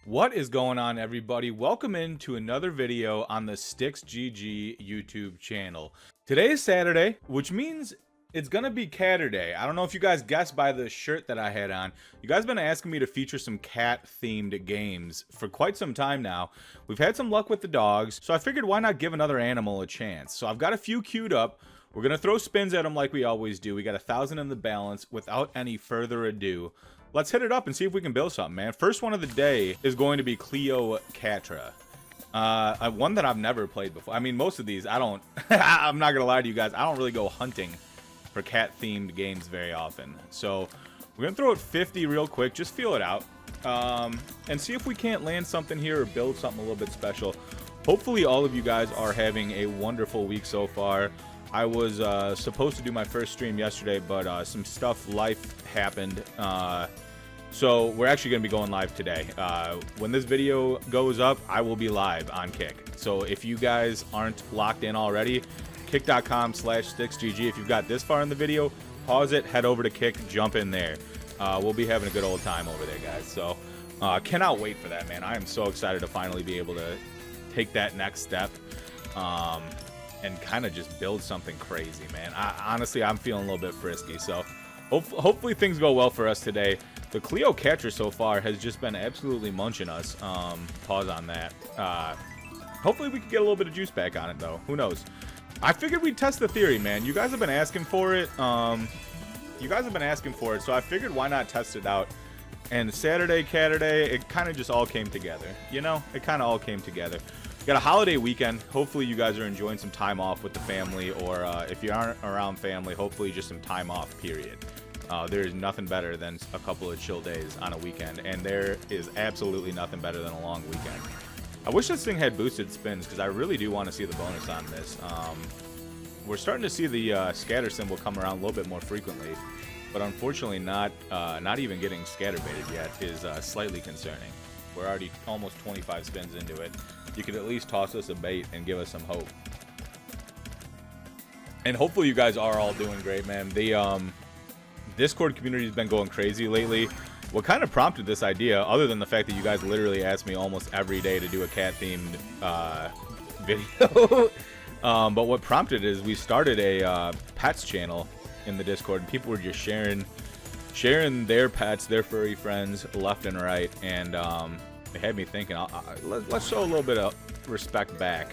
What is going on, everybody? Welcome into another video on the StixGG YouTube channel. Today is Saturday, which means it's gonna be Catter Day. I don't know if you guys guessed by the shirt that I had on. You guys have been asking me to feature some cat-themed games for quite some time now. We've had some luck with the dogs, so I figured why not give another animal a chance. So I've got a few queued up. We're gonna throw spins at them like we always do. We got 1,000 in the balance. Without any further ado, let's hit it up and see if we can build something, man. First one of the day is going to be Cleocatra. One that I've never played before. I mean, most of these, I don't... I'm not going to lie to you guys. I don't really go hunting for cat-themed games very often. So, we're going to throw it 50 real quick. Just feel it out. And see if we can't land something here or build something a little bit special. Hopefully, all of you guys are having a wonderful week so far. I was supposed to do my first stream yesterday, but some life happened. So we're actually going to be going live today. When this video goes up, I will be live on Kick. So if you guys aren't locked in already, kick.com/StixGG. If you've got this far in the video, pause it, head over to Kick, jump in there. We'll be having a good old time over there, guys. So cannot wait for that, man. I am so excited to finally be able to take that next step. And kind of just build something crazy, man. Honestly, I'm feeling a little bit frisky, so hopefully things go well for us today. The Cleocatra so far has just been absolutely munching us. Pause on that. Hopefully we can get a little bit of juice back on it, though. Who knows? I figured we'd test the theory, man. You guys have been asking for it. So I figured why not test it out. And Saturday, Catter Day, it kind of just all came together. You know, it kind of all came together. Got a holiday weekend. Hopefully you guys are enjoying some time off with the family, or if you aren't around family, hopefully just some time off, period. There's nothing better than a couple of chill days on a weekend, and there is absolutely nothing better than a long weekend. I wish this thing had boosted spins, because I really do want to see the bonus on this. We're starting to see the scatter symbol come around a little bit more frequently, but unfortunately not even getting scatter baited yet is slightly concerning. We're already almost 25 spins into it. You could at least toss us a bait and give us some hope. And hopefully you guys are all doing great, man. The Discord community has been going crazy lately. What kind of prompted this idea, other than the fact that you guys literally ask me almost every day to do a cat-themed video, but what prompted it is we started a pets channel in the Discord, and people were just sharing their pets, their furry friends, left and right, and it had me thinking, let's show a little bit of respect back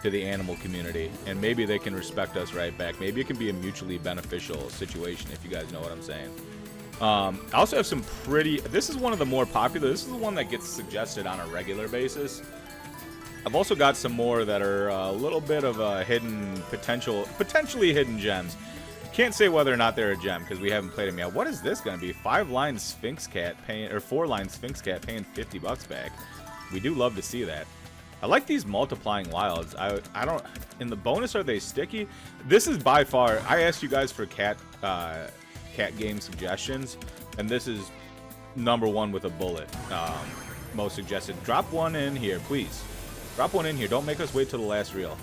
to the animal community, and maybe they can respect us right back. Maybe it can be a mutually beneficial situation, if you guys know what I'm saying. I also have some this is one of the more popular. This is the one that gets suggested on a regular basis. I've also got some more that are a little bit of a potentially hidden gems. Can't say whether or not they're a gem because we haven't played them yet. What is this going to be? 5-line Sphinx Cat paying, or 4-line Sphinx Cat paying 50 bucks back. We do love to see that. I like these multiplying wilds. I don't. In the bonus, are they sticky? This is by far. I asked you guys for cat game suggestions, and this is #1 with a bullet. Most suggested. Drop one in here, please. Drop one in here. Don't make us wait till the last reel.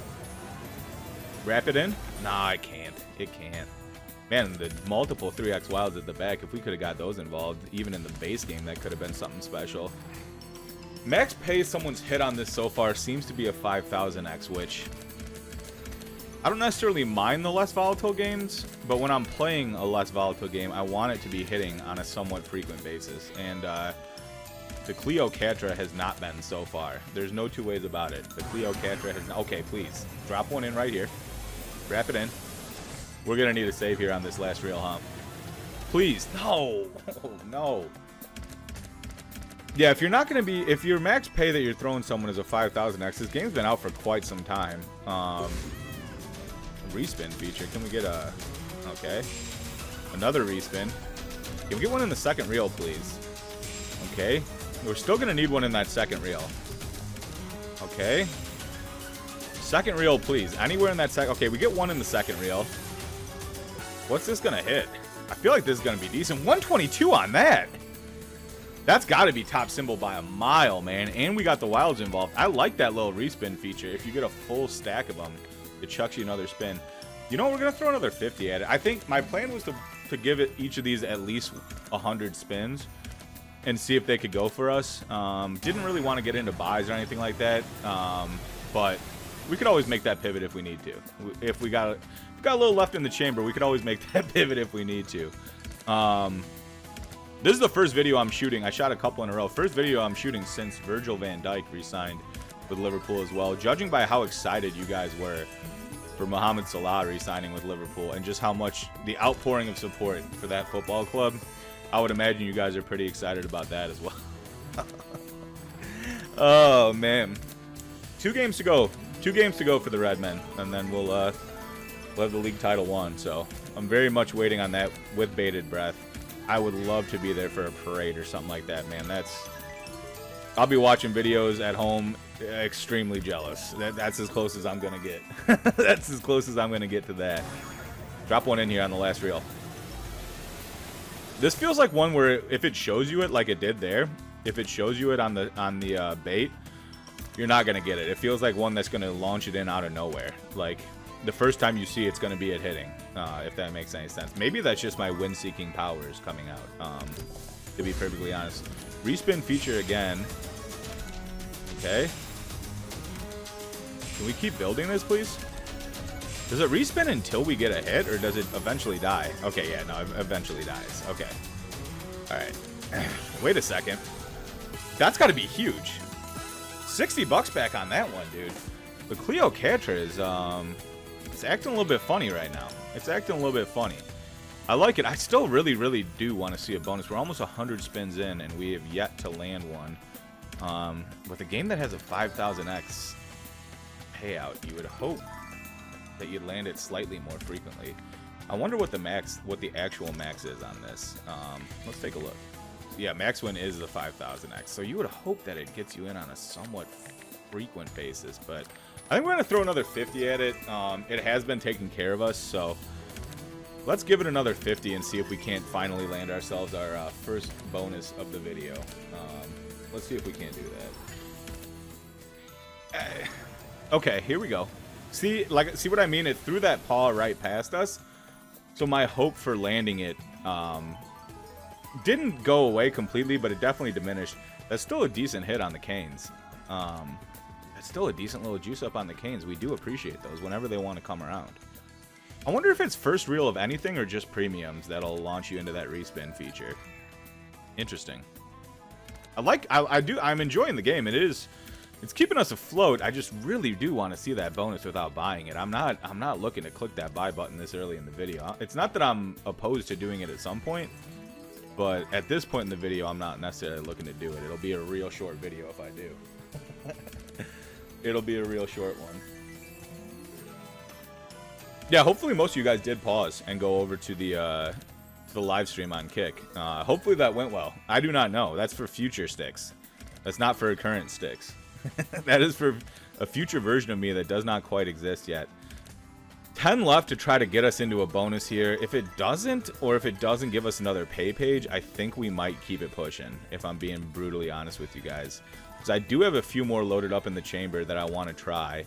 Wrap it in? Nah, I can't. It can't. Man, the multiple 3x wilds at the back, if we could have got those involved, even in the base game, that could have been something special. Max pay someone's hit on this so far seems to be a 5,000x, which I don't necessarily mind the less volatile games, but when I'm playing a less volatile game, I want it to be hitting on a somewhat frequent basis, and the Cleocatra has not been so far. There's no two ways about it. The Cleocatra has not. Okay, please, drop one in right here. Wrap it in. We're gonna need a save here on this last reel, huh? Please, no, oh, no. Yeah, if you're not gonna be, if your max pay that you're throwing someone is a 5,000x, this game's been out for quite some time. Respin feature. Can we get a? Okay, another respin. Can we get one in the second reel, please? Okay, we're still gonna need one in that second reel. Okay. Second reel, please. Anywhere in that second. Okay, we get one in the second reel. What's this gonna hit? I feel like this is gonna be decent. 122 on that. That's got to be top symbol by a mile, man. And we got the wilds involved. I like that little respin feature. If you get a full stack of them, it chucks you another spin. You know, we're gonna throw another 50 at it. I think my plan was to give it each of these at least 100 spins. and see if they could go for us. Didn't really want to get into buys or anything like that, but we could always make that pivot if we need to. If we got a little left in the chamber, we could always make that pivot if we need to. This is the first video I'm shooting. I shot a couple in a row. First video I'm shooting since Virgil van Dijk re-signed with Liverpool as well. Judging by how excited you guys were for Mohamed Salah re-signing with Liverpool and just how much the outpouring of support for that football club, I would imagine you guys are pretty excited about that as well. Oh, man. 2 games to go. 2 games to go for the Redmen, and then we'll have the league title won. So I'm very much waiting on that with bated breath. I would love to be there for a parade or something like that, man. I'll be watching videos at home, extremely jealous. That's as close as I'm gonna get. That's as close as I'm gonna get to that. Drop one in here on the last reel. This feels like one where if it shows you it like it did there, if it shows you it on the bait, you're not gonna get it. It feels like one that's gonna launch it in out of nowhere. Like the first time you see it's gonna be it hitting, if that makes any sense. Maybe that's just my win-seeking powers coming out, to be perfectly honest. Respin feature again. Okay. Can we keep building this, please? Does it respin until we get a hit, or does it eventually die? Okay, yeah, no, it eventually dies. Okay. Alright. Wait a second. That's got to be huge. $60 back on that one, dude. The Cleocatra is, it's acting a little bit funny right now. It's acting a little bit funny. I like it. I still really, really do want to see a bonus. We're almost 100 spins in, and we have yet to land one. With a game that has a 5,000x payout, you would hope that you'd land it slightly more frequently. I wonder what the actual max is on this. Let's take a look. Yeah, max win is the 5,000x, so you would hope that it gets you in on a somewhat frequent basis, but I think we're going to throw another 50 at it. It has been taking care of us, so let's give it another 50 and see if we can't finally land ourselves our first bonus of the video. Let's see if we can't do that. Okay, here we go. See what I mean? It threw that paw right past us, so my hope for landing it didn't go away completely, but it definitely diminished. That's still a decent hit on the Canes. That's still a decent little juice up on the Canes. We do appreciate those whenever they want to come around. I wonder if it's first reel of anything or just premiums that'll launch you into that respin feature. Interesting. I'm enjoying the game. It's keeping us afloat. I just really do want to see that bonus without buying it. I'm not looking to click that buy button this early in the video. It's not that I'm opposed to doing it at some point, but at this point in the video, I'm not necessarily looking to do it. It'll be a real short video if I do. It'll be a real short one. Yeah, hopefully most of you guys did pause and go over to the live stream on Kick. Hopefully that went well. I do not know. That's for future sticks. That's not for current sticks. That is for a future version of me that does not quite exist yet. 10 left to try to get us into a bonus here. If it doesn't, or if it doesn't give us another pay page, I think we might keep it pushing, if I'm being brutally honest with you guys. Because I do have a few more loaded up in the chamber that I want to try.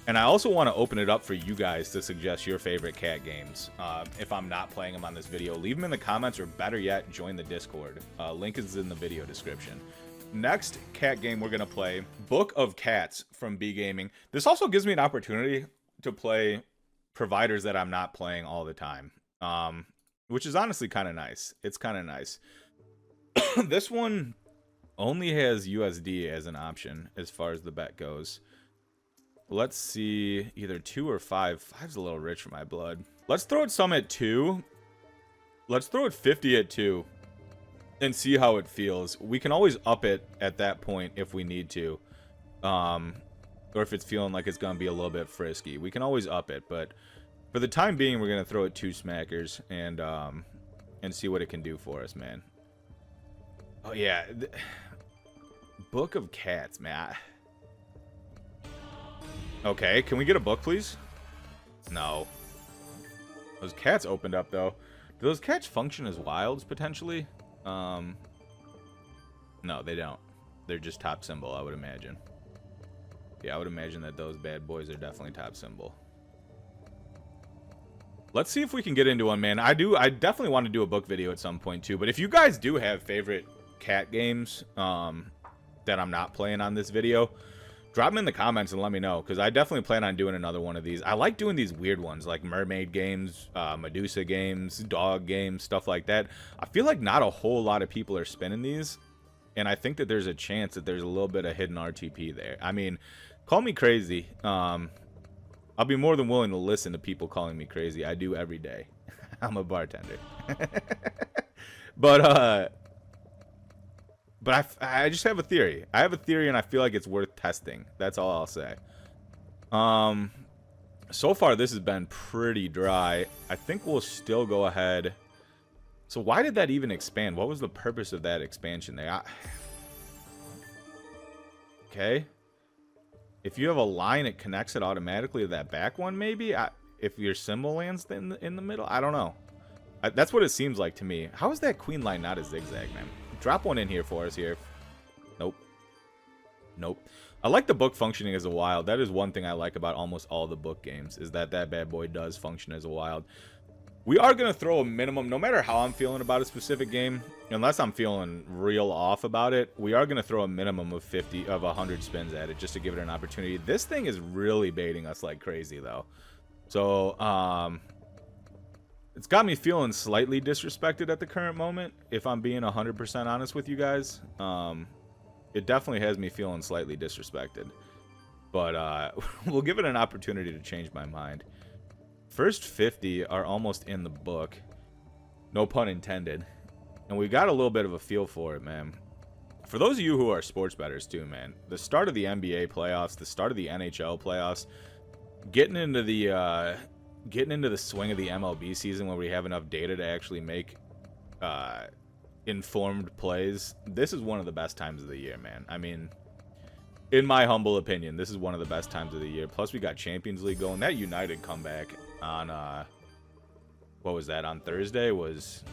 And I also want to open it up for you guys to suggest your favorite cat games. If I'm not playing them on this video, leave them in the comments, or better yet, join the Discord. Link is in the video description. Next cat game we're going to play, Book of Cats from B Gaming. This also gives me an opportunity to play providers that I'm not playing all the time, which is honestly kind of nice. It's kind of nice. This one only has USD as an option as far as the bet goes. Let's see, either 2 or 5. 5's a little rich for my blood. Let's throw it some at 2. Let's throw it 50 at 2 and see how it feels. We can always up it at that point if we need to. Or if it's feeling like it's going to be a little bit frisky. We can always up it, but for the time being, we're going to throw it 2 smackers and see what it can do for us, man. Oh, yeah. Book of Cats, man. Okay, can we get a book, please? No. Those cats opened up, though. Do those cats function as wilds, potentially? No, they don't. They're just top symbol, I would imagine. Yeah, I would imagine that those bad boys are definitely top symbol. Let's see if we can get into one, man. I definitely want to do a book video at some point, too. But if you guys do have favorite cat games that I'm not playing on this video, drop them in the comments and let me know, because I definitely plan on doing another one of these. I like doing these weird ones, like mermaid games, Medusa games, dog games, stuff like that. I feel like not a whole lot of people are spinning these, and I think that there's a chance that there's a little bit of hidden RTP there. I mean, call me crazy. I'll be more than willing to listen to people calling me crazy. I do every day. I'm a bartender. But I just have a theory. I have a theory, and I feel like it's worth testing. That's all I'll say. So far, this has been pretty dry. I think we'll still go ahead. So why did that even expand? What was the purpose of that expansion there? Okay. If you have a line, it connects it automatically to that back one, maybe? If your symbol lands in the middle? I don't know. That's what it seems like to me. How is that queen line not a zigzag, man? Drop one in here for us here. Nope. Nope. I like the book functioning as a wild. That is one thing I like about almost all the book games, is that that bad boy does function as a wild. We are going to throw a minimum, no matter how I'm feeling about a specific game, unless I'm feeling real off about it, we are going to throw a minimum of 100 spins at it just to give it an opportunity. This thing is really baiting us like crazy, though. So, it's got me feeling slightly disrespected at the current moment, if I'm being 100% honest with you guys. It definitely has me feeling slightly disrespected. But we'll give it an opportunity to change my mind. First 50 are almost in the book. No pun intended. And we got a little bit of a feel for it, man. For those of you who are sports bettors too, man, the start of the NBA playoffs, the start of the NHL playoffs, getting into the swing of the MLB season where we have enough data to actually make informed plays, this is one of the best times of the year, man. I mean, in my humble opinion, this is one of the best times of the year. Plus, we got Champions League going. That United comeback on, what was that, on Thursday was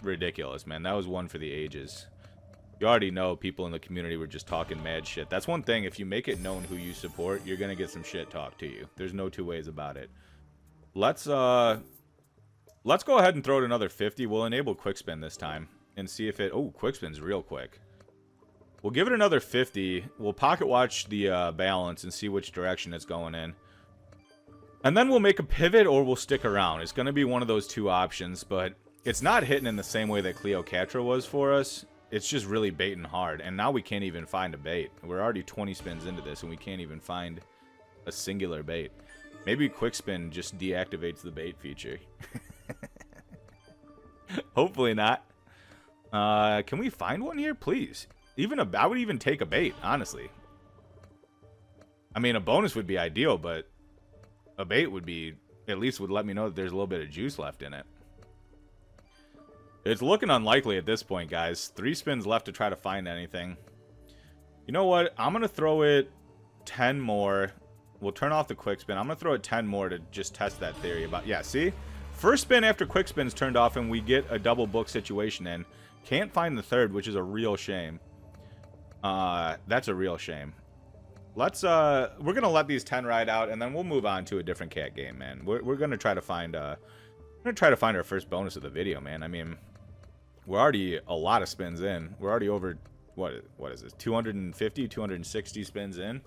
ridiculous, man. That was one for the ages. You already know people in the community were just talking mad shit. That's one thing. If you make it known who you support, you're going to get some shit talked to you. There's no two ways about it. Let's go ahead and throw it another 50. We'll enable quick spin this time and see if it... Oh, quick spin's real quick. We'll give it another 50. We'll pocket watch the balance and see which direction it's going in. And then we'll make a pivot or we'll stick around. It's going to be one of those two options, but it's not hitting in the same way that Cleocatra was for us. It's just really baiting hard. And now we can't even find a bait. We're already 20 spins into this and we can't even find a singular bait. Maybe quick spin just deactivates the bait feature. Hopefully not. Can we find one here, please? I would even take a bait, honestly. I mean, a bonus would be ideal, but a bait would be, at least would let me know that there's a little bit of juice left in it. It's looking unlikely at this point, guys. 3 spins left to try to find anything. You know what? I'm going to throw it 10 more. We'll turn off the quick spin. I'm going to throw it 10 more to just test that theory about... Yeah, see? First spin after quick spin's turned off and we get a double book situation in. Can't find the third, which is a real shame. That's a real shame. Let's, we're going to let these 10 ride out and then we'll move on to a different cat game, man. We're going to try to find, our first bonus of the video, man. I mean, we're already a lot of spins in. We're already over, what is this? 250, 260 spins in.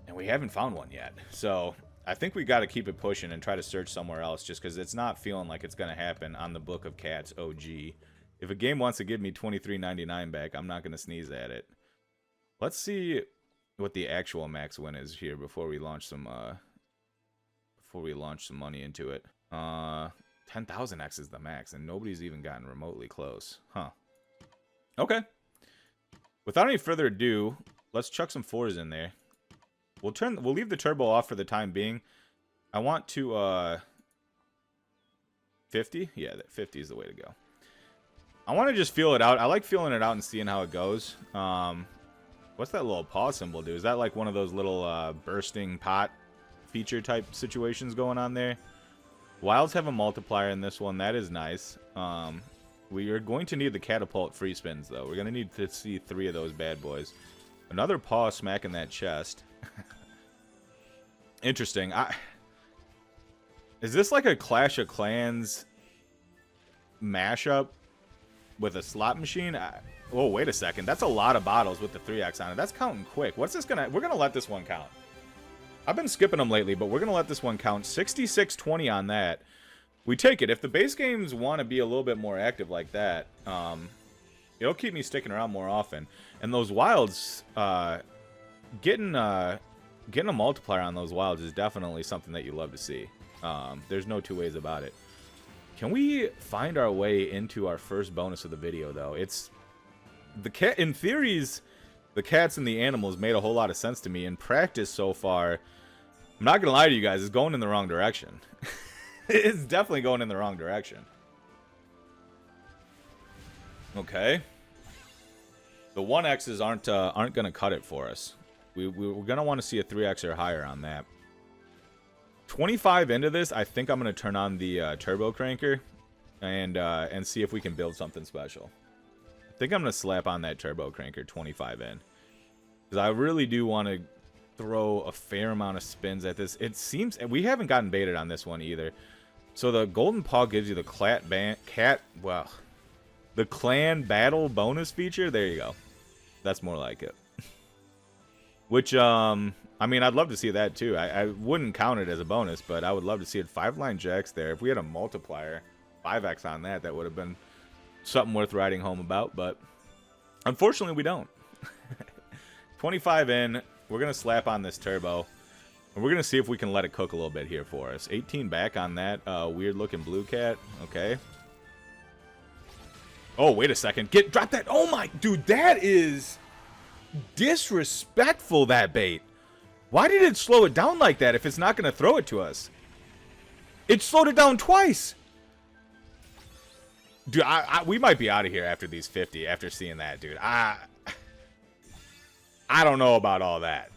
And we haven't found one yet. So I think we got to keep it pushing and try to search somewhere else just because it's not feeling like it's going to happen on the Book of Cats OG. If a game wants to give me $23.99 back, I'm not going to sneeze at it. Let's see what the actual max win is here before we launch some money into it. 10,000x is the max, and nobody's even gotten remotely close. Huh. Okay. Without any further ado, let's chuck some 4s in there. We'll leave the turbo off for the time being. I want to 50? Yeah, 50 is the way to go. I want to just feel it out. I like feeling it out and seeing how it goes. What's that little paw symbol do? Is that like one of those little bursting pot feature type situations going on there? Wilds have a multiplier in this one. That is nice. We are going to need the catapult free spins, though. We're going to need to see 3 of those bad boys. Another paw smacking that chest. Interesting. Is this like a Clash of Clans mashup with a slot machine? Oh, wait a second. That's a lot of bottles with the 3x on it. That's counting quick. What's this gonna... We're gonna let this one count. I've been skipping them lately, but we're gonna let this one count. 66-20 on that. We take it. If the base games want to be a little bit more active like that, it'll keep me sticking around more often. And those wilds, getting a multiplier on those wilds is definitely something that you love to see. There's no two ways about it. Can we find our way into our first bonus of the video, though? It's the cat. In theories, the cats and the animals made a whole lot of sense to me. In practice so far, I'm not gonna lie to you guys, it's going in the wrong direction. It's definitely going in the wrong direction. Okay. The 1Xs aren't gonna cut it for us. We're gonna want to see a 3X or higher on that. 25 into this, I think I'm gonna turn on the turbo cranker and see if we can build something special. I think I'm gonna slap on that turbo cranker 25 in, because I really do want to throw a fair amount of spins at this. It seems we haven't gotten baited on this one either. So the golden paw gives you the the clan battle bonus feature. There you go. That's more like it. Which I mean, I'd love to see that too. I wouldn't count it as a bonus, but I would love to see it. 5-line jacks there. If we had a multiplier 5x on that, that would have been something worth writing home about, but unfortunately we don't. 25 in. We're gonna slap on this turbo. And we're going to see if we can let it cook a little bit here for us. 18 back on that weird-looking blue cat. Okay. Oh, wait a second. Drop that. Oh, my. Dude, that is disrespectful, that bait. Why did it slow it down like that if it's not going to throw it to us? It slowed it down twice. Dude, we might be out of here after these 50, after seeing that, dude. I don't know about all that.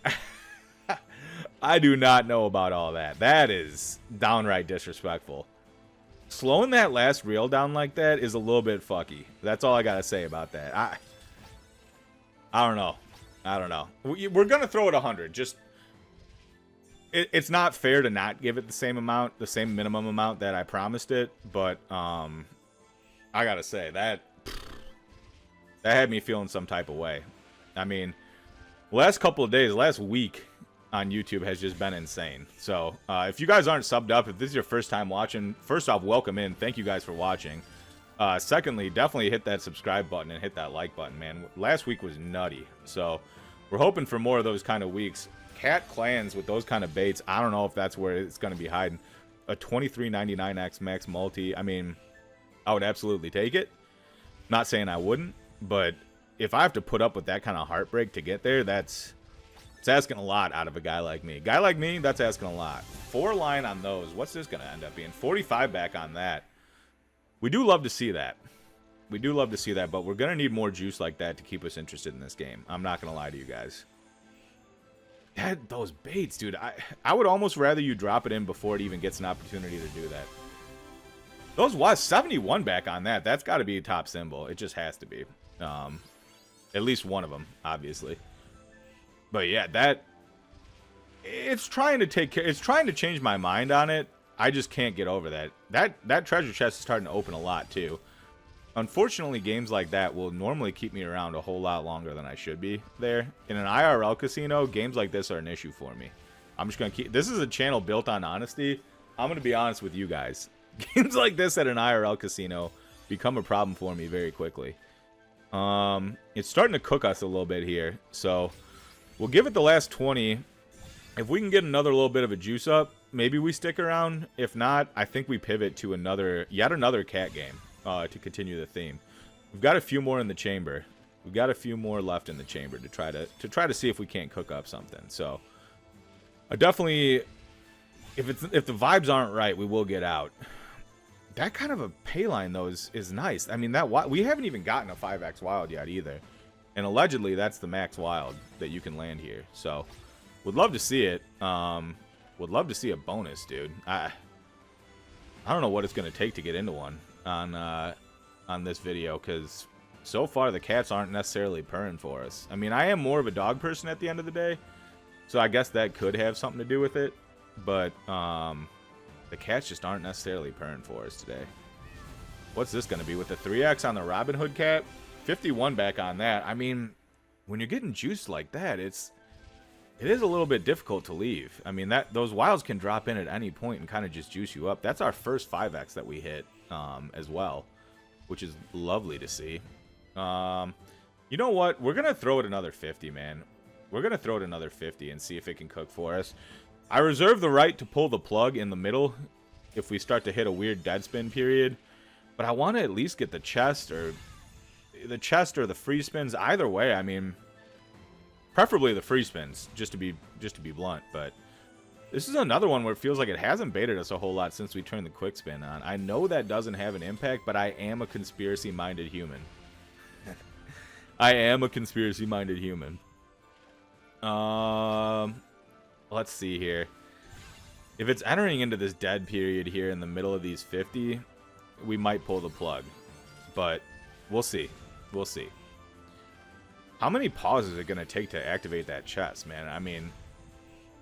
I do not know about all that. That is downright disrespectful. Slowing that last reel down like that is a little bit fucky. That's all I gotta say about that. I don't know. I don't know. We're gonna throw it 100. Just it's not fair to not give it the same amount, the same minimum amount that I promised it. But I gotta say that had me feeling some type of way. I mean, last couple of days, last week on YouTube has just been insane. So if you guys aren't subbed up, if this is your first time watching, first off, welcome in. Thank you guys for watching. Secondly, definitely hit that subscribe button and hit that like button, man. Last week was nutty, so we're hoping for more of those kind of weeks. Cat clans with those kind of baits, I don't know if that's where it's going to be hiding. A 23.99x max multi, I mean, I would absolutely take it. Not saying I wouldn't, but if I have to put up with that kind of heartbreak to get there, it's asking a lot out of a guy like me. Guy like me, that's asking a lot. 4-line on those. What's this going to end up being? 45 back on that. We do love to see that. We do love to see that, but we're going to need more juice like that to keep us interested in this game. I'm not going to lie to you guys. Those baits, dude. I would almost rather you drop it in before it even gets an opportunity to do that. Those was 71 back on that. That's got to be a top symbol. It just has to be. At least one of them, obviously. But yeah, it's trying to take care. It's trying to change my mind on it. I just can't get over that. That treasure chest is starting to open a lot too. Unfortunately, games like that will normally keep me around a whole lot longer than I should be there. In an IRL casino, games like this are an issue for me. I'm just gonna keep. This is a channel built on honesty. I'm gonna be honest with you guys. Games like this at an IRL casino become a problem for me very quickly. It's starting to cook us a little bit here, so we'll give it the last 20. If we can get another little bit of a juice up, maybe we stick around. If not, I think we pivot to yet another cat game to continue the theme. We've got a few more in the chamber. We've got a few more left in the chamber to try to see if we can't cook up something. So I definitely, if the vibes aren't right, we will get out. That kind of a pay line though is nice. I mean, we haven't even gotten a 5x wild yet either. And allegedly, that's the max wild that you can land here. So, would love to see it. Would love to see a bonus, dude. I don't know what it's going to take to get into one on this video, because so far the cats aren't necessarily purring for us. I mean, I am more of a dog person at the end of the day, so I guess that could have something to do with it. But the cats just aren't necessarily purring for us today. What's this going to be with the 3x on the Robin Hood cat? 51 back on that. I mean, when you're getting juiced like that, it is a little bit difficult to leave. I mean, those wilds can drop in at any point and kind of just juice you up. That's our first 5x that we hit as well, which is lovely to see. You know what? We're going to throw it another 50, man. We're going to throw it another 50 and see if it can cook for us. I reserve the right to pull the plug in the middle if we start to hit a weird dead spin period. But I want to at least get the chest or the free spins. Either way, I mean, preferably the free spins, just to be blunt. But this is another one where it feels like it hasn't baited us a whole lot since we turned the quick spin on. I know that doesn't have an impact, but I am a conspiracy-minded human. I am a conspiracy-minded human. Let's see here. If it's entering into this dead period here in the middle of these 50, we might pull the plug. But we'll see. We'll see. How many pauses is it going to take to activate that chest, man? I mean,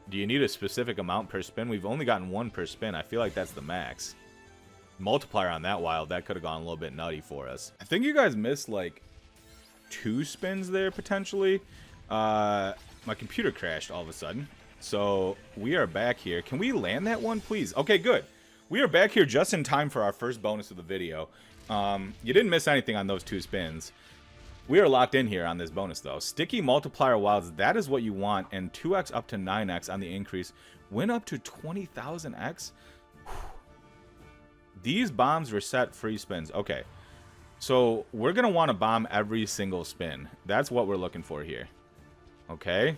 do you need a specific amount per spin? We've only gotten one per spin. I feel like that's the max. Multiplier on that wild, that could have gone a little bit nutty for us. I think you guys missed, like, 2 spins there, potentially. My computer crashed all of a sudden. So we are back here. Can we land that one, please? Okay, good. We are back here just in time for our first bonus of the video. You didn't miss anything on those 2 spins. We are locked in here on this bonus, though. Sticky multiplier wilds, that is what you want. And 2x up to 9x on the increase. Win up to 20,000x. These bombs reset free spins. Okay. So we're going to want to bomb every single spin. That's what we're looking for here. Okay.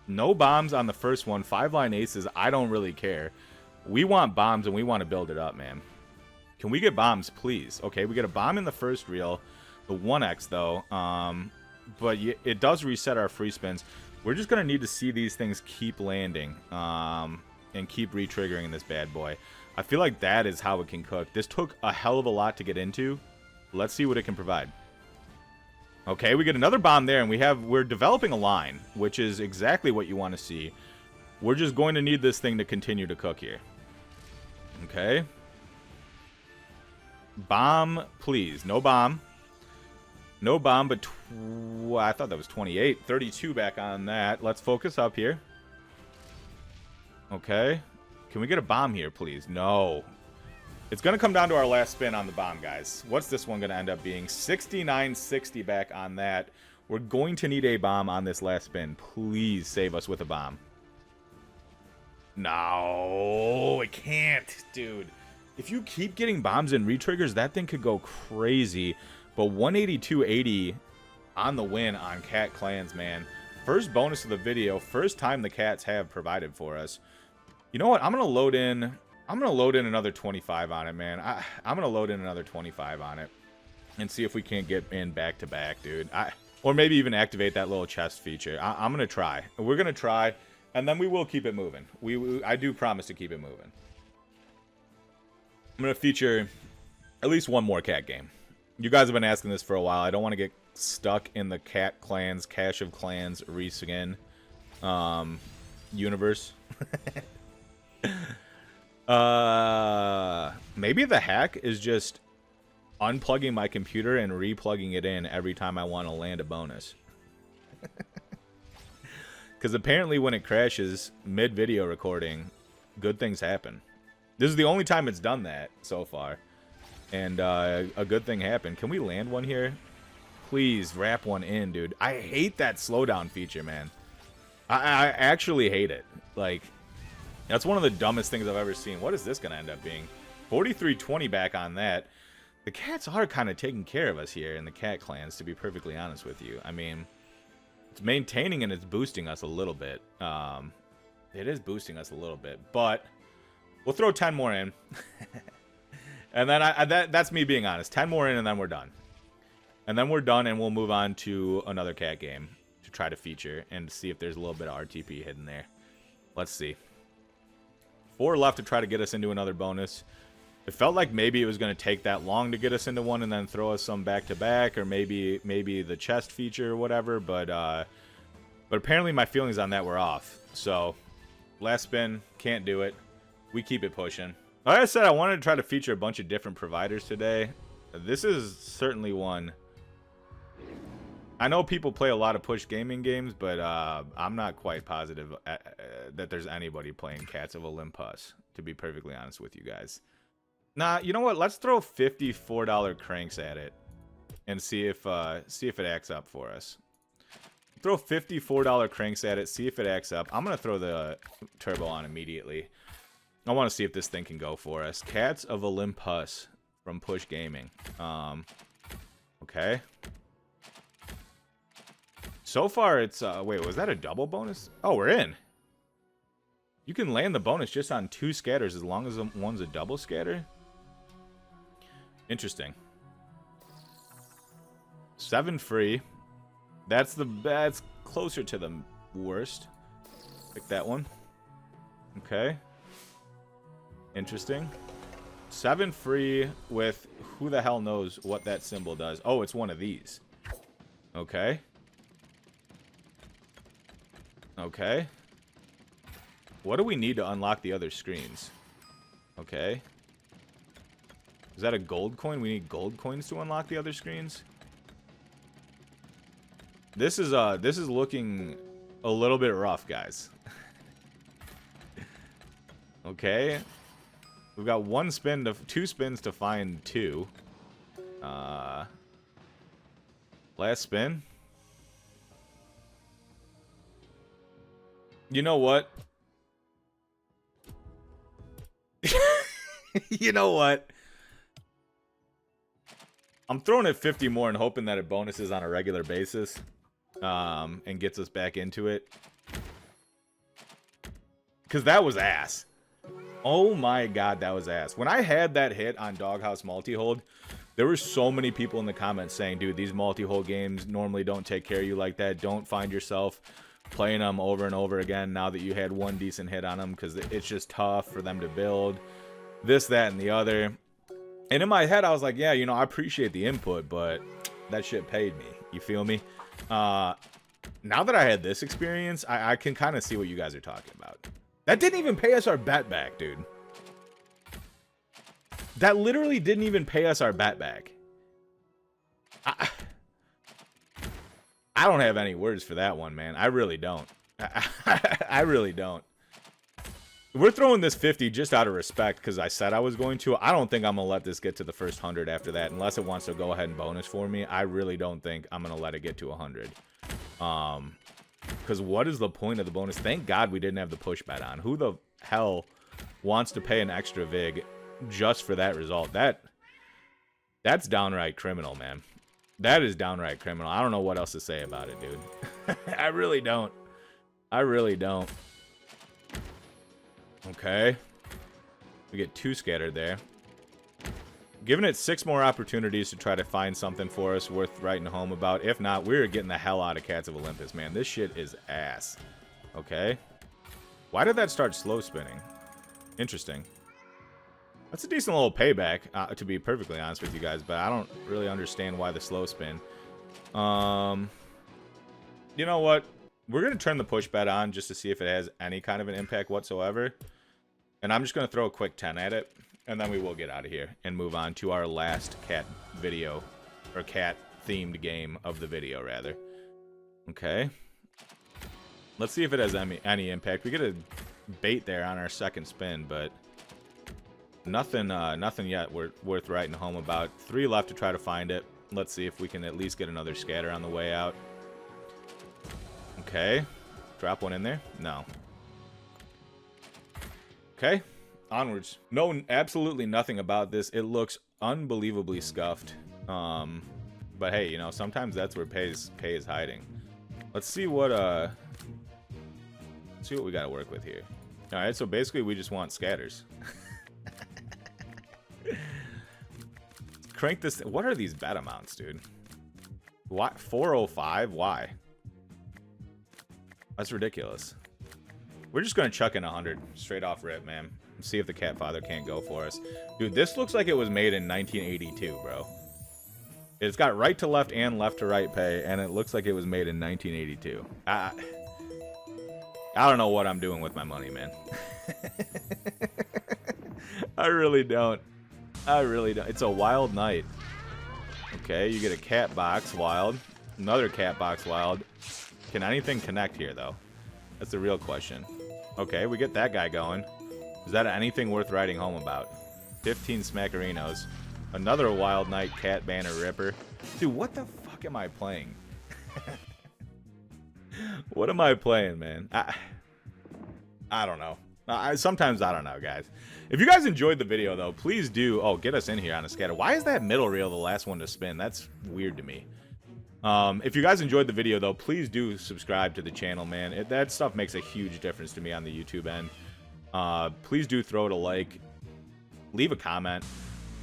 No bombs on the first one. 5-line aces. I don't really care. We want bombs and we want to build it up, man. Can we get bombs, please? Okay, we get a bomb in the first reel. The 1x, though. But it does reset our free spins. We're just going to need to see these things keep landing. And keep re-triggering this bad boy. I feel like that is how it can cook. This took a hell of a lot to get into. Let's see what it can provide. Okay, we get another bomb there, and we're developing a line, which is exactly what you want to see. We're just going to need this thing to continue to cook here. Okay. Bomb, please. No bomb. No bomb, but I thought that was 28. 32 back on that. Let's focus up here. Okay. Can we get a bomb here, please? No. It's going to come down to our last spin on the bomb, guys. What's this one going to end up being? 69.60 back on that. We're going to need a bomb on this last spin. Please save us with a bomb. No, it can't, dude. If you keep getting bombs and retriggers, that thing could go crazy. But 182.80 on the win on Cat Clans, man. First bonus of the video. First time the Cats have provided for us. You know what? I'm going to load in another 25 on it, man. I'm going to load in another 25 on it and see if we can't get in back-to-back, dude. Or maybe even activate that little chest feature. I'm going to try. We're going to try, and then we will keep it moving. I do promise to keep it moving. I'm going to feature at least one more cat game. You guys have been asking this for a while. I don't want to get stuck in the Cat Clans, Cash of Clans reskin universe. Maybe the hack is just unplugging my computer and replugging it in every time I want to land a bonus. Because apparently when it crashes mid-video recording, good things happen. This is the only time it's done that so far. And a good thing happened. Can we land one here? Please wrap one in, dude. I hate that slowdown feature, man. I actually hate it. Like, that's one of the dumbest things I've ever seen. What is this going to end up being? 43.20 back on that. The cats are kind of taking care of us here in the Cat Clans, to be perfectly honest with you. I mean, it's maintaining and it's boosting us a little bit. It is boosting us a little bit, but we'll throw 10 more in. And then that's me being honest. 10 more in and then we're done. And then we're done and we'll move on to another cat game to try to feature and see if there's a little bit of RTP hidden there. Let's see. 4 left to try to get us into another bonus. It felt like maybe it was going to take that long to get us into one and then throw us some back-to-back, or maybe the chest feature or whatever, but apparently my feelings on that were off. So, last spin, can't do it. We keep it pushing. Like I said, I wanted to try to feature a bunch of different providers today. This is certainly one I know people play a lot of push gaming games, but I'm not quite positive that there's anybody playing Cats of Olympus, to be perfectly honest with you guys. Nah, you know what? Let's throw $54 cranks at it and see if it acts up for us. Throw $54 cranks at it, see if it acts up. I'm gonna throw the turbo on immediately. I want to see if this thing can go for us. Cats of Olympus from Push Gaming. Okay. So far, it's wait, was that a double bonus? Oh, we're in. You can land the bonus just on 2 scatters as long as one's a double scatter. Interesting. 7 free. That's closer to the worst. Pick that one. Okay. Interesting. 7 free with who the hell knows what that symbol does. Oh, it's one of these. Okay. Okay. What do we need to unlock the other screens? Okay. Is that a gold coin? We need gold coins to unlock the other screens. This is looking a little bit rough, guys. Okay. We've got 2 spins to find 2. Last spin. You know what? You know what? I'm throwing it 50 more and hoping that it bonuses on a regular basis. And gets us back into it. Because that was ass. Oh my god, that was ass. When I had that hit on Doghouse Multi-Hold, there were so many people in the comments saying, dude, these multi-hold games normally don't take care of you like that. Don't find yourself playing them over and over again now that you had one decent hit on them, because it's just tough for them to build. This, that, and the other. And in my head, I was like, yeah, you know, I appreciate the input, but that shit paid me. You feel me? Now that I had this experience, I can kind of see what you guys are talking about. That didn't even pay us our bet back, dude. That literally didn't even pay us our bet back. I don't have any words for that one, man. I really don't. I really don't. We're throwing this 50 just out of respect because I said I was going to. I don't think I'm going to let this get to the first 100 after that unless it wants to go ahead and bonus for me. I really don't think I'm going to let it get to 100. Because what is the point of the bonus? Thank God we didn't have the push bet on. Who the hell wants to pay an extra vig just for that result? That's downright criminal, man. That is downright criminal. I don't know what else to say about it, dude. I really don't. I really don't. Okay. We get 2 scattered there. Giving it 6 more opportunities to try to find something for us worth writing home about. If not, we're getting the hell out of Cats of Olympus, man. This shit is ass. Okay. Why did that start slow spinning? Interesting. That's a decent little payback, to be perfectly honest with you guys, but I don't really understand why the slow spin. You know what? We're going to turn the push bet on just to see if it has any kind of an impact whatsoever. And I'm just going to throw a quick 10 at it, and then we will get out of here and move on to our last cat video, or cat-themed game of the video, rather. Okay. Let's see if it has any impact. We get a bait there on our second spin, but nothing yet worth writing home about. 3 left to try to find it. Let's see if we can at least get another scatter on the way out. Okay. Drop one in there? No. Okay. Onwards. No, absolutely nothing about this. It looks unbelievably scuffed. But hey, you know, sometimes that's where pay is hiding. Let's see what we got to work with here. All right, so basically we just want scatters. Crank this. What are these bet amounts, dude? Why 405? Why? That's ridiculous. We're just gonna chuck in 100 straight off rip, man. See if the Catfather can't go for us. Dude, this looks like it was made in 1982, bro. It's got right to left and left to right pay, and it looks like it was made in 1982. I don't know what I'm doing with my money, man. I really don't. I really don't. It's a wild night. Okay, you get a cat box, wild. Another cat box wild. Can anything connect here, though? That's the real question. Okay, we get that guy going. Is that anything worth writing home about? 15 Smackerinos. Another Wild Night Cat Banner Ripper. Dude, what the fuck am I playing? What am I playing, man? I don't know. Sometimes I don't know, guys. If you guys enjoyed the video, though, please do... Oh, get us in here on a scatter. Why is that middle reel the last one to spin? That's weird to me. If you guys enjoyed the video, though, please do subscribe to the channel, man. That stuff makes a huge difference to me on the YouTube end. Please do throw it a like. Leave a comment.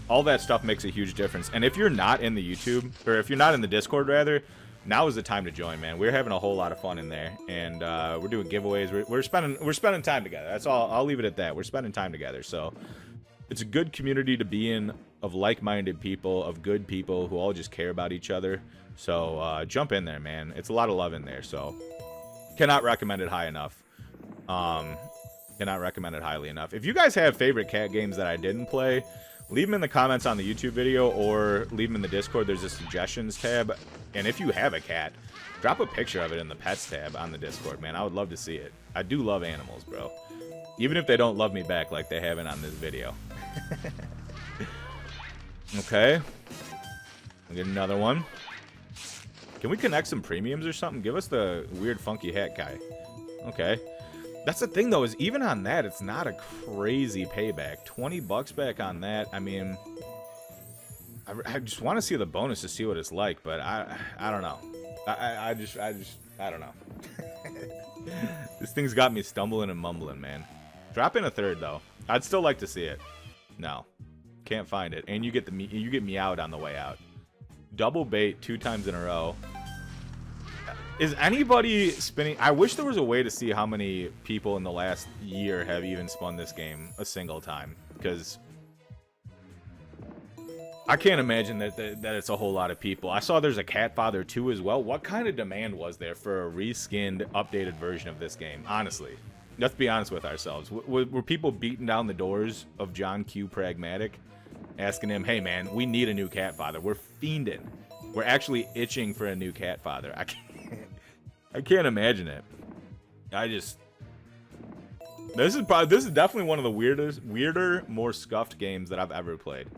All that stuff makes a huge difference. And if you're not in the YouTube, or if you're not in the Discord, rather, now is the time to join, man. We're having a whole lot of fun in there, and we're doing giveaways. We're spending time together. That's all. I'll leave it at that. We're spending time together. So it's a good community to be in, of like-minded people, of good people who all just care about each other. So jump in there, man. It's a lot of love in there. So cannot recommend it high enough. Cannot recommend it highly enough. If you guys have favorite cat games that I didn't play, leave them in the comments on the YouTube video or leave them in the Discord. There's a suggestions tab. And if you have a cat, drop a picture of it in the pets tab on the Discord, man. I would love to see it. I do love animals, bro. Even if they don't love me back like they haven't on this video. Okay. We'll get another one. Can we connect some premiums or something? Give us the weird funky hat guy. Okay. That's the thing, though, is even on that, it's not a crazy payback. 20 bucks back on that. I mean, I just want to see the bonus to see what it's like, but I don't know. I don't know. This thing's got me stumbling and mumbling, man. Drop in a third, though. I'd still like to see it. No, can't find it. And you get meowed on the way out. Double bait 2 times in a row. Is anybody spinning? I wish there was a way to see how many people in the last year have even spun this game a single time, because I can't imagine that it's a whole lot of people. I saw there's a Catfather 2 as well. What kind of demand was there for a reskinned, updated version of this game? Honestly, let's be honest with ourselves. Were people beating down the doors of John Q. Pragmatic, asking him, "Hey man, we need a new Catfather. We're fiending. We're actually itching for a new Catfather." I can't imagine it. This is definitely one of the weirder, more scuffed games that I've ever played,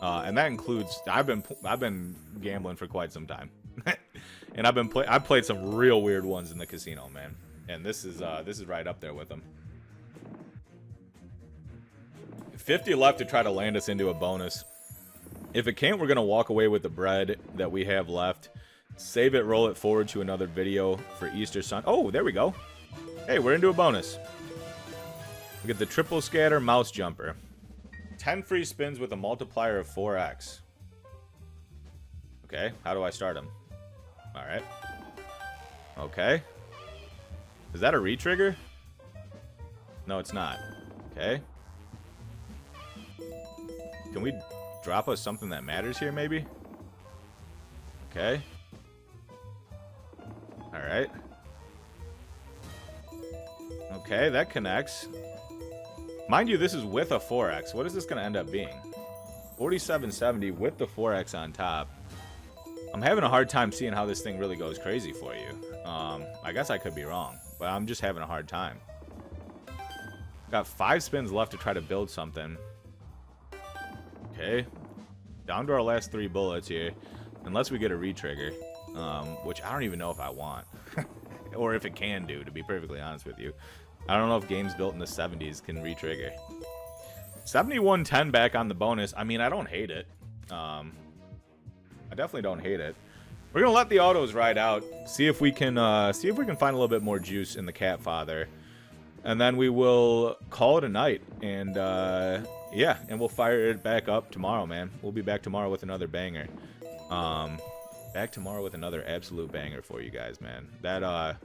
and that includes I've been gambling for quite some time, and I've played some real weird ones in the casino, man. And this is right up there with them. 50 left to try to land us into a bonus. If it can't, we're gonna walk away with the bread that we have left. Save it, roll it forward to another video for Easter Sunday. Oh, there we go. Hey, we're into a bonus. We get the triple scatter mouse jumper. 10 free spins with a multiplier of 4x. Okay, how do I start them? Alright. Okay. Is that a retrigger? No, it's not. Okay. Can we drop us something that matters here, maybe? Okay. Alright. Okay, that connects. Mind you, this is with a 4x. What is this going to end up being? 4770 with the 4x on top. I'm having a hard time seeing how this thing really goes crazy for you. I guess I could be wrong, but I'm just having a hard time. Got 5 spins left to try to build something. Okay. Down to our last 3 bullets here. Unless we get a retrigger. Which I don't even know if I want. Or if it can do, to be perfectly honest with you. I don't know if games built in the 70s can retrigger. 7110 back on the bonus. I mean, I don't hate it. I definitely don't hate it. We're gonna let the autos ride out. See if we can find a little bit more juice in the Catfather. And then we will call it a night. And yeah, and we'll fire it back up tomorrow, man. We'll be back tomorrow with another banger. Back tomorrow with another absolute banger for you guys, man. That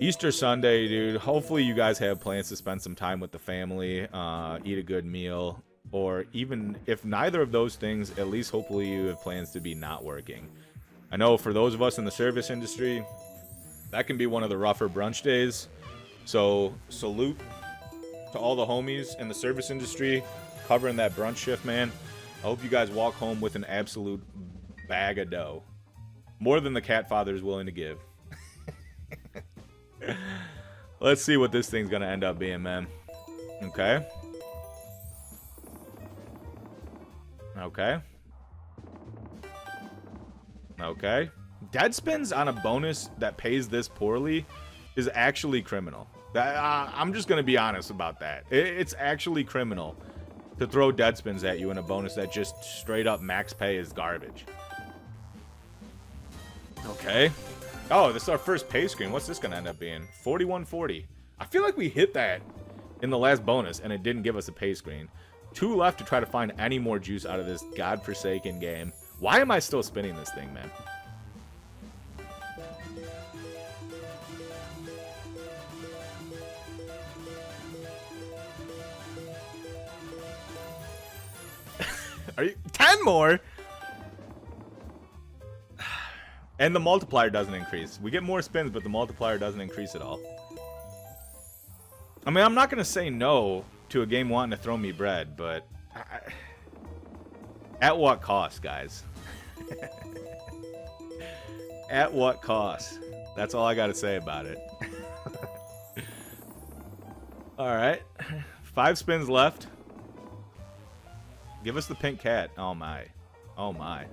Easter Sunday, dude. Hopefully you guys have plans to spend some time with the family, eat a good meal, or even if neither of those things, at least hopefully you have plans to be not working. I know for those of us in the service industry, that can be one of the rougher brunch days. So salute to all the homies in the service industry covering that brunch shift, man. I hope you guys walk home with an absolute bag of dough. More than the Catfather is willing to give. Let's see what this thing's gonna end up being, man. Okay. Okay. Okay. Dead spins on a bonus that pays this poorly is actually criminal. I'm just gonna be honest about that. It's actually criminal to throw dead spins at you in a bonus that just straight up max pay is garbage. Okay. Oh, this is our first pay screen. What's this gonna end up being? 4140. I feel like we hit that in the last bonus and it didn't give us a pay screen. 2 left to try to find any more juice out of this godforsaken game. Why am I still spinning this thing, man? Are you 10 more? And the multiplier doesn't increase. We get more spins, but the multiplier doesn't increase at all. I mean, I'm not going to say no to a game wanting to throw me bread, but at what cost, guys? At what cost? That's all I got to say about it. All right. 5 spins left. Give us the pink cat. Oh, my. Oh, my.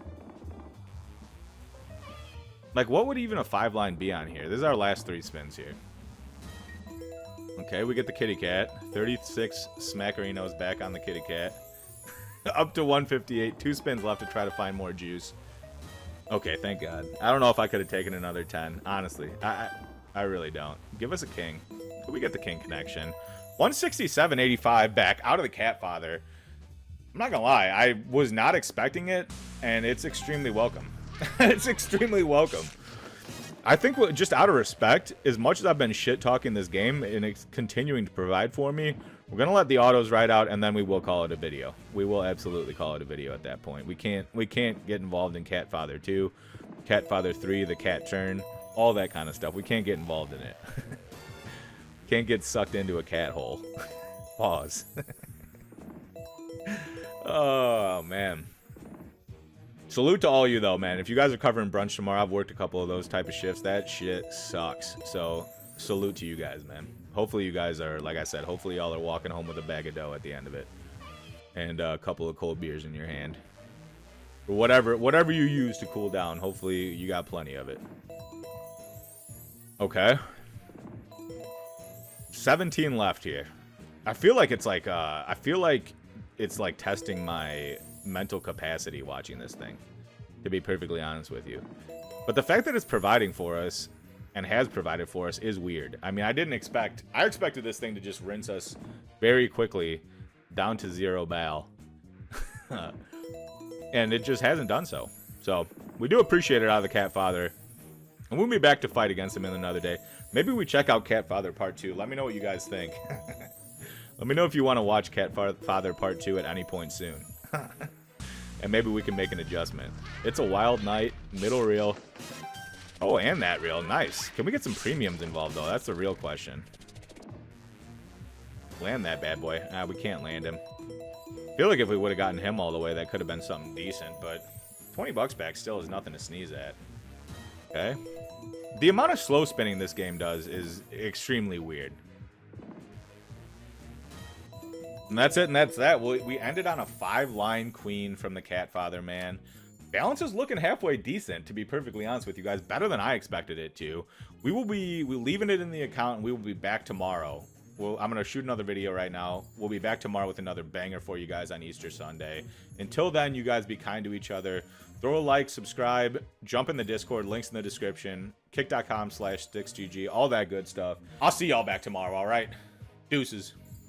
Like, what would even a 5-line be on here? This is our last 3 spins here. Okay, we get the kitty cat. 36 Smackerinos back on the kitty cat. Up to 158. 2 spins left to try to find more juice. Okay, thank God. I don't know if I could have taken another 10. Honestly, I really don't. Give us a king. We get the king connection. 167.85 back out of the Catfather. I'm not gonna lie, I was not expecting it, and it's extremely welcome. It's extremely welcome. I think just out of respect, as much as I've been shit-talking this game and it's continuing to provide for me, we're going to let the autos ride out, and then we will call it a video. We will absolutely call it a video at that point. We can't get involved in Catfather 2, Catfather 3, the cat turn, all that kind of stuff. We can't get involved in it. Can't get sucked into a cat hole. Pause. Oh, man. Salute to all you, though, man. If you guys are covering brunch tomorrow, I've worked a couple of those type of shifts. That shit sucks. So, salute to you guys, man. Hopefully you guys are, like I said, hopefully y'all are walking home with a bag of dough at the end of it. And a couple of cold beers in your hand. Or whatever you use to cool down. Hopefully you got plenty of it. Okay. 17 left here. I feel like it's like, testing my mental capacity watching this thing, to be perfectly honest with you. But the fact that it's providing for us and has provided for us is weird. I mean, I expected this thing to just rinse us very quickly down to 0 bal. And it just hasn't done so. So we do appreciate it out of the Catfather, and we'll be back to fight against him in another day. Maybe we check out Catfather Part 2. Let me know what you guys think. Let me know if you want to watch Catfather Part 2 at any point soon. And maybe we can make an adjustment. It's a wild night. Middle reel. Oh, and that reel. Nice. Can we get some premiums involved, though? That's the real question. Land that bad boy. We can't land him. I feel like if we would have gotten him all the way, that could have been something decent. But 20 bucks back still is nothing to sneeze at. Okay. The amount of slow spinning this game does is extremely weird. And that's it, and that's that. We ended on a 5-line queen from the Catfather, man. Balance is looking halfway decent, to be perfectly honest with you guys. Better than I expected it to. We're leaving it in the account, and we will be back tomorrow. I'm going to shoot another video right now. We'll be back tomorrow with another banger for you guys on Easter Sunday. Until then, you guys be kind to each other. Throw a like, subscribe, jump in the Discord. Links in the description. Kick.com/StixGG. All that good stuff. I'll see y'all back tomorrow, all right? Deuces.